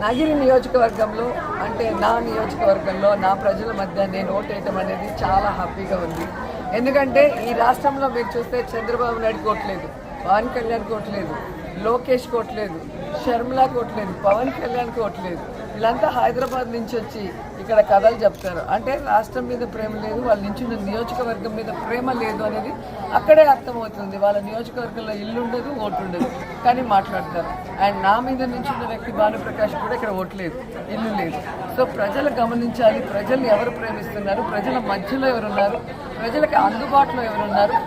నగిరి నియోజకవర్గంలో అంటే నా నియోజకవర్గంలో నా ప్రజల మధ్య నేను ఓటేయటం అనేది చాలా హ్యాపీగా ఉంది. ఎందుకంటే ఈ రాష్ట్రంలో మీరు చూస్తే చంద్రబాబు నాయుడు కోట్లేదు, పవన్ కళ్యాణ్ కోట్లేదు, లోకేష్ కోట్లేదు, షర్మిలా కోట్లేదు, పవన్ కళ్యాణ్ కోట్లేదు. వీళ్ళంతా హైదరాబాద్ నుంచి వచ్చి ఇక్కడ కథలు చెప్తారు. అంటే రాష్ట్రం మీద ప్రేమ లేదు, వాళ్ళ నుంచి నియోజకవర్గం మీద ప్రేమ లేదు అనేది అక్కడే అర్థమవుతుంది. వాళ్ళ నియోజకవర్గంలో ఇల్లు ఉండదు, ఓటు ఉండదు, కానీ మాట్లాడతారు. అండ్ నా మీద నించున్న వ్యక్తి భానుప్రకాష్ కూడా ఇక్కడ ఓటు లేదు, ఇల్లు లేదు. సో ప్రజలు గమనించాలి, ప్రజల్ని ఎవరు ప్రేమిస్తున్నారు, ప్రజల మధ్యలో ఎవరున్నారు, ప్రజలకు అందుబాటులో ఎవరున్నారు,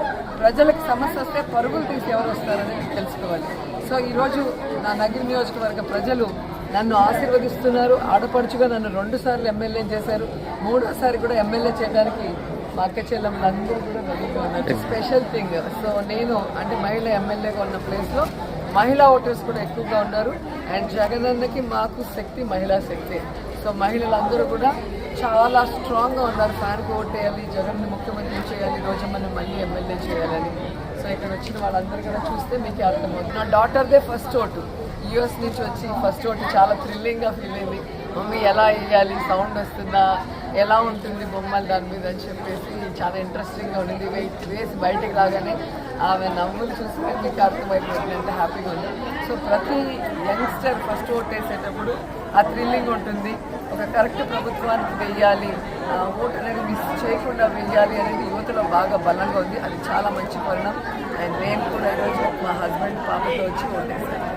ప్రజలకు సమస్య వస్తే పరుగులు తీసి ఎవరు వస్తారనేది తెలుసుకోవాలి. సో ఈరోజు నా నగిరి నియోజకవర్గ ప్రజలు నన్ను ఆశీర్వదిస్తున్నారు. ఆడపడుచుగా నన్ను 2 సార్లు ఎమ్మెల్యే చేశారు, 3వసారి కూడా ఎమ్మెల్యే చేయడానికి మా అక్క చెల్లెమ్మలందరూ కూడా రెడీగా ఉన్నారు. స్పెషల్ థింగ్, సో నేను అంటే మహిళ ఎమ్మెల్యేగా ఉన్న ప్లేస్లో మహిళా ఓటర్స్ కూడా ఎక్కువగా ఉన్నారు. అండ్ జగనన్నకి మాకు శక్తి మహిళా శక్తి. సో మహిళలందరూ కూడా చాలా స్ట్రాంగ్గా ఉన్నారు. ఫ్యాన్కి ఓటేయాలి, జగన్ని ముఖ్యమంత్రి చేయాలి, రోజమ్మని మళ్ళీ ఎమ్మెల్యే చేయాలని. సో ఇక్కడ వచ్చిన వాళ్ళందరూ కూడా చూస్తే మీకే అర్థమవుతుంది. నా డాటర్దే ఫస్ట్ ఓటు, యూఎస్ నుంచి వచ్చి ఫస్ట్ ఓటు చాలా థ్రిల్లింగ్గా ఫీల్ అయింది. మమ్మీ ఎలా వేయాలి, సౌండ్ వస్తుందా, ఎలా ఉంటుంది బొమ్మలు దాని మీద అని చెప్పేసి చాలా ఇంట్రెస్టింగ్గా ఉండింది. వేసి బయటికి రాగానే ఆమె నవ్వులు చూస్తే మీకు అర్థమైపోతుంది, ఎంత హ్యాపీగా ఉంది. సో ప్రతి యంగ్స్టర్ ఫస్ట్ ఓట్ వేసేటప్పుడు ఆ థ్రిల్లింగ్ ఉంటుంది. ఒక కరెక్ట్ ప్రభుత్వానికి వెయ్యాలి, ఓటు అనేది మిస్ చేయకుండా వెయ్యాలి అనేది యువతలో బాగా బలంగా ఉంది. అది చాలా మంచి పరిణామం. అండ్ నేను కూడా ఈరోజు మా హస్బెండ్ పాపతో వచ్చి ఓటేసాను.